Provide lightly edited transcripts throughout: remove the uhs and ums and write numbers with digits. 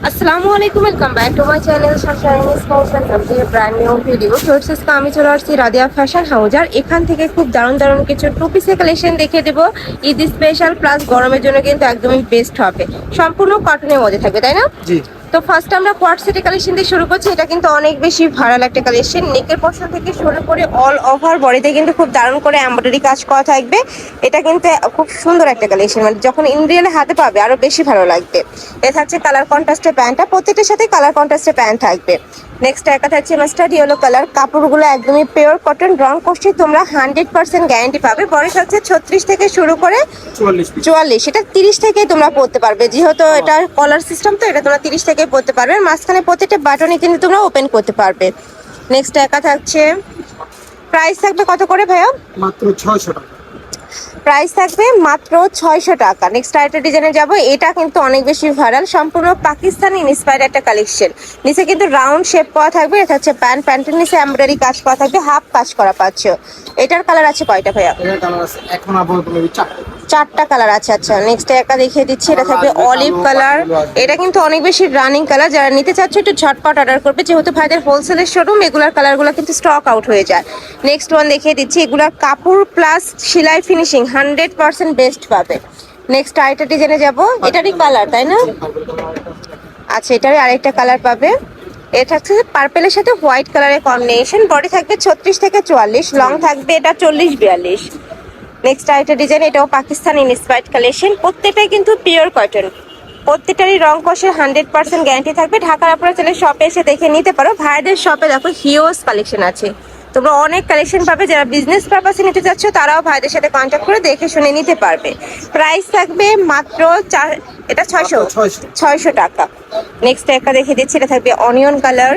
আসসালামু আলাইকুম, welcome back to my channel Sunshine sports welcome to brand new video. Sources আমি চলে আসছি রাদিয়া ফ্যাশন হাউস। আর এখান থেকে খুব দারুণ দারুণ কিছু টু পিসের কালেকশন দেখিয়ে দেবো। ঈদ স্পেশাল প্লাস গরমের জন্য কিন্তু একদমই বেস্ট হবে, সম্পূর্ণ কটনের মধ্যে থাকবে, তাই না? জি। তো ফার্স্ট আমরা কোয়ার্ট সেটের কালেকশন দিয়ে শুরু করছি। এটা কিন্তু অনেক বেশি ভাইরাল একটা কালেকশন। নেকের পোর্শন থেকে শুরু করে অল ওভার বডিতে কিন্তু খুব দারুণ করে এমব্রয়ডারি কাজ করা থাকবে। এটা কিন্তু খুব সুন্দর একটা কালেকশন, মানে যখন ইন রিয়েল হাতে পাবে আরো বেশি ভালো লাগবে। এ থাকছে কালার কন্ট্রাস্টের প্যান্টটা, প্রত্যেকটার সাথে কালার কন্ট্রাস্টের প্যান্ট থাকবে। নেক্সট একটা থাকছে মাস্টার্ড ইয়েলো কালার, কাপড়গুলো একদমই পিওর কটন, রং কষে তোমরা 100% গ্যারান্টি পাবে। বয়স হচ্ছে 36 থেকে শুরু করে 44, এটা 30 থেকে তোমরা পড়তে পারবে, যেহেতু এটা কলার সিস্টেম, তো এটা তোমরা 30 থেকে পড়তে পারবে। মাঝখানে প্রত্যেকটা বাটনই কিন্তু তোমরা ওপেন করতে পারবে। নেক্সট একা থাকছে, প্রাইস থাকবে কত করে ভাইয়া? মাত্র 600 টাকা। প্রাইস থাকবে মাত্র 600 টাকা। নেক্সট আরেকটা ডিজাইনে যাব, এটা কিন্তু অনেক বেশি ভাইরাল, সম্পূর্ণ পাকিস্তানি ইন্সপায়ার্ড একটা কালেকশন। নিচে কিন্তু রাউন্ড শেপ করা থাকবে, এটা হচ্ছে প্যান্টের নিচে এমব্রয়ডারি কাজ করা থাকবে, হাফ কাজ করা পাচ্ছ। এটার কালার আছে কয়টা ভাইয়া? এটার কালার আছে এখন আপাতত মেবি 4টা। 4টা কালার আছে। আচ্ছা, নেক্সট একটা দেখিয়ে দিচ্ছি, এটা থাকবে অলিভ কালার। এটা কিন্তু অনেক বেশি রানিং কালার, যারা নিতে চাচ্ছ একটু ঝটপট অর্ডার করবে, যেহেতু ভাইদের হোলসেলের শোরুম, এগুলার কালারগুলো কিন্তু স্টক আউট হয়ে যায়। নেক্সট ওয়ান দেখিয়ে দিচ্ছি, এগুলার কাপড় প্লাস সেলাই ফিনিশিং 100% বেস্ট পাবে। নেক্সট আরেকটা ডিজাইনে যাব, এটারই কালার তাই না? আচ্ছা, এটারই আরেকটা কালার পাবে। এটা হচ্ছে পার্পেলের সাথে হোয়াইট কালারের কম্বিনেশন। বডি থাকবে 36 থেকে 44, লং থাকবে এটা 40-42। নেক্সট আরেকটা ডিজাইন, এটাও পাকিস্তানি ইন্সপায়ার্ড কালেকশন, প্রত্যেকটাই কিন্তু পিওর কটন, প্রত্যেকটারই রং কষে 100% গ্যারান্টি থাকবে। ঢাকার আপনারা চলে শপে এসে দেখে নিতে পারো। ভাইদের শপে দেখো হিউজ কালেকশন আছে, তোমরা অনেক কালেকশন পাবে। যারা বিজনেস পারপাসে নিতে চাচ্ছ তারাও ভাইদের সাথে কন্ট্যাক্ট করে দেখে শুনে নিতে পারবে। প্রাইস থাকবে মাত্র এটা 600 টাকা। নেক্সট একটা দেখে দিচ্ছি, এটা থাকবে অনিয়ন কালার।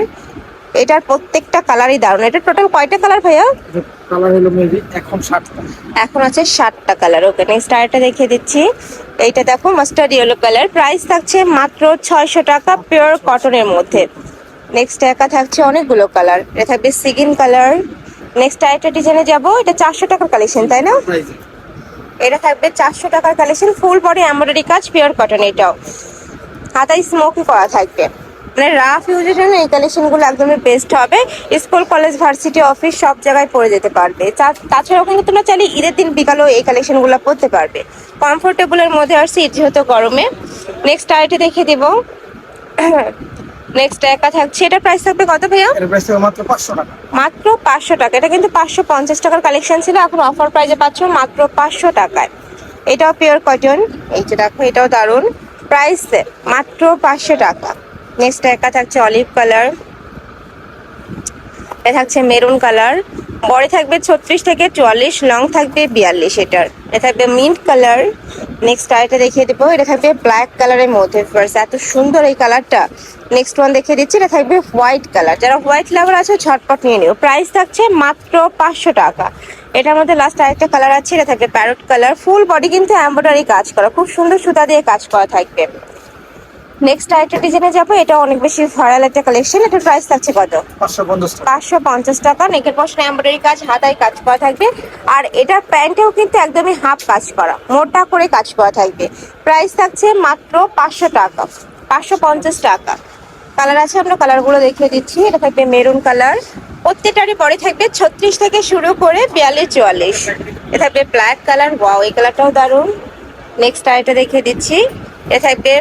এটার প্রত্যেকটা কালারই দারুণ। এটা টোটাল কয়টা কালার ভাইয়া? কালার হলো মেবি এখন 60টা। এখন আছে 60টা কালার। ওকে, নেক্সট আরেকটা দেখিয়ে দিচ্ছি, এইটা দেখো মাস্টার্ড ইয়েলো কালার। প্রাইস থাকছে মাত্র 600 টাকা, পিওর কটনের মধ্যে। নেক্সট একা থাকছে অনেকগুলো কালার, এটা থাকবে সিগিন কালার। নেক্সট আরেকটা ডিজাইনে যাব, এটা 400 টাকার কালেকশন তাই না? এটা থাকবে 400 টাকার কালেকশন, ফুল বডি এমব্রয়ডারি কাজ, পিওর কটন। এটাও হাতায় স্মোকি করা থাকবে, মানে রাফ ইউজের জন্য এই কালেকশনগুলো একদমই বেস্ট হবে। স্কুল, কলেজ, ভার্সিটি, অফিস সব জায়গায় পরে যেতে পারবে। তাছাড়াও কিন্তু তোমরা চাইলে ঈদের দিন বিকালেও এই কালেকশনগুলো পরতে পারবে। কমফোর্টেবলের মধ্যে আসছে ঈদ যেহেতু গরমে। নেক্সট আইটি দেখিয়ে দিব। নেক্সট একা থাকছে, এটা প্রাইস থাকবে কত ভাইয়া? এর প্রাইস মাত্র 500 টাকা। মাত্র 500 টাকা। এটা কিন্তু 550 টাকার কালেকশন ছিল, এখন অফার প্রাইসে পাচ্ছ মাত্র 500 টাকায়। এটাও পিওর কটন, এই যে দেখো এটাও দারুণ। প্রাইস মাত্র 500 টাকা। নেক্সট একা থাকছে অলিভ কালার, এটা থাকছে মেরুন কালার। বডি থাকবে 36 থেকে 44, লং থাকবে 42। এটার এটা থাকবে মিন্ট কালার। নেক্সট আরেকটা দেখিয়ে দেবো, এটা থাকবে ব্ল্যাক কালারের মধ্যে। ফার্স্ট এত সুন্দর এই কালারটা। নেক্সট ওয়ান দেখিয়ে দিচ্ছি, এটা থাকবে হোয়াইট কালার। যারা হোয়াইট লাভার আছে ঝটপট নিয়ে নিও। প্রাইস থাকছে মাত্র 500 টাকা। এটার মধ্যে লাস্ট আরেকটা কালার আছে, এটা থাকবে প্যারট কালার। ফুল বডি কিন্তু এমব্রয়ডারি কাজ করা, খুব সুন্দর সুতা দিয়ে কাজ করা থাকবে। নেক্সট আরেকটা ডিজাইনে যাবো, এটা অনেক বেশি ভাইরাল একটা কালেকশন। এটার প্রাইস থাকছে কত? 550 টাকা। 550 টাকা। নেকের পশনে এমব্রয়ডারি কাজ, হাতায় কাজ করা থাকবে। আর এটার প্যান্টেও কিন্তু একদমই হাফ কাজ করা, মোটা করে কাজ করা থাকবে। প্রাইস থাকছে মাত্র 500 টাকা, 550 টাকা। কালার আছে, আমরা কালারগুলো দেখিয়ে দিচ্ছি। এটা থাকবে মেরুন কালার, প্রত্যেকটারই পরে থাকবে 36 থেকে শুরু করে 42-44। এটা থাকবে ব্ল্যাক কালার, ওয়াও এই কালারটাও দারুণ। নেক্সট আরেকটা দেখিয়ে দিচ্ছি, এটা থাকবে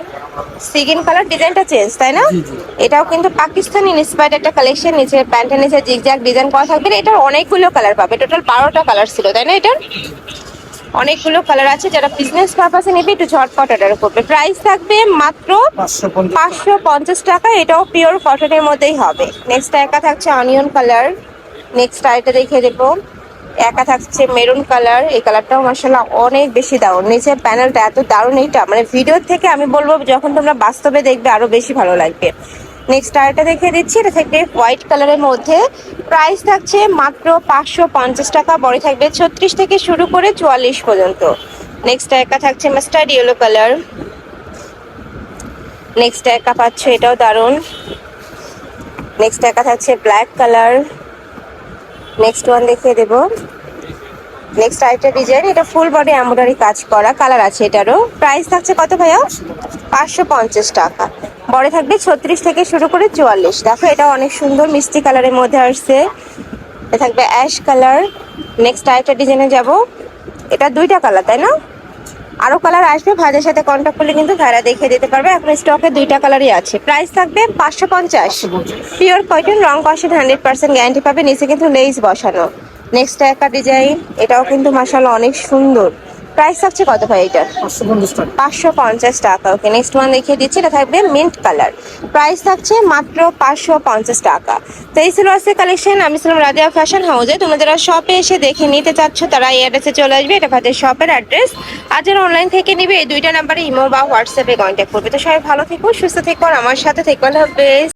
সিগিন কালার। ডিজাইনটা চেঞ্জ তাই না? জি জি। এটাও কিন্তু পাকিস্তানি ইন্সপায়ার্ড একটা কালেকশন। নিচে প্যান্টের নিচে জিগজ্যাগ ডিজাইন করা থাকবে। এটার অনেকগুলো কালার পাবে, টোটাল 12টা কালার ছিল তাই না? এটার অনেকগুলো কালার আছে। যারা বিজনেস পারপাসে নেবে একটু ঝটপট অর্ডার করবে। প্রাইস থাকবে মাত্র 550 টাকা। এটাও পিওর কটনের মধ্যেই হবে। নেক্সট একা থাকছে অনিয়ন কালার। নেক্সট আরেকটা দেখিয়ে দেবো, একা থাকছে মেরুন কালার। এই কালারটাও মাশাআল্লাহ অনেক বেশি দারুণ। নিচের প্যানেলটা এত দারুণ, এইটা মানে ভিডিও থেকে আমি বলবো যখন তোমরা বাস্তবে দেখবে আরো বেশি ভালো লাগবে। নেক্সট আরেকটা দেখিয়ে দিচ্ছি, এটা থাকবে হোয়াইট কালারের মধ্যে। প্রাইস থাকছে মাত্র 550 টাকা। বডি থাকবে 36 থেকে শুরু করে 44 পর্যন্ত। নেক্সট একা থাকছে মাস্টার্ড ইয়েলো কালার। নেক্সট একা পাচ্ছ, এটাও দারুণ। নেক্সট একা থাকছে ব্ল্যাক কালার। নেক্সট ওয়ান দেখিয়ে দেবো, নেক্সট আরেকটা ডিজাইন, এটা ফুল বডি এমব্রয়ডারি কাজ করা, কালার আছে এটারও। প্রাইস থাকছে কত ভাইয়া? 550 টাকা। বড় থাকবে 36 থেকে শুরু করে 44। দেখো এটা অনেক সুন্দর মিষ্টি কালারের মধ্যে আসছে। এটা থাকবে অ্যাশ কালার। নেক্সট আরেকটা ডিজাইনে যাব। এটা দুইটা কালার তাই না? আরো কালার আসবে, ভাইদের সাথে কন্ট্যাক্ট করলে কিন্তু ভাইরা দেখিয়ে দিতে পারবে। এখন স্টকে দুইটা কালারই আছে। প্রাইস থাকবে 550। পিওর কটন, রং কষের 100% গ্যারান্টি পাবে। নিচে কিন্তু লেস বসানো। নেক্সট একটা ডিজাইন, এটাও কিন্তু মাশাআল্লাহ অনেক সুন্দর। প্রাইস থাকছে কত ভাই এটা? 550 টাকা। 550 টাকা। ওকে, নেক্সট ওয়ান দেখিয়ে দিচ্ছি। এটা থাকবে মিন্ট কালার। প্রাইস থাকছে মাত্র 550 টাকা। তো এই ছিল আজকে কালেকশন। আমি ছিলাম রাজিয়া ফ্যাশন হাউসে। তোমরা যারা শপে এসে দেখে নিতে চাচ্ছ তারা এই অ্যাড্রেসে চলে আসবে। এটা ভাইদের শপের অ্যাড্রেস। আর যারা অনলাইন থেকে নিবে এই দুইটা নাম্বারে ইমো বা হোয়াটসঅ্যাপে কন্ট্যাক্ট করবে। তো সবাই ভালো থেকো, সুস্থ থেকো, আর আমার সাথে থেকো। আল্লাহ হাফেজ।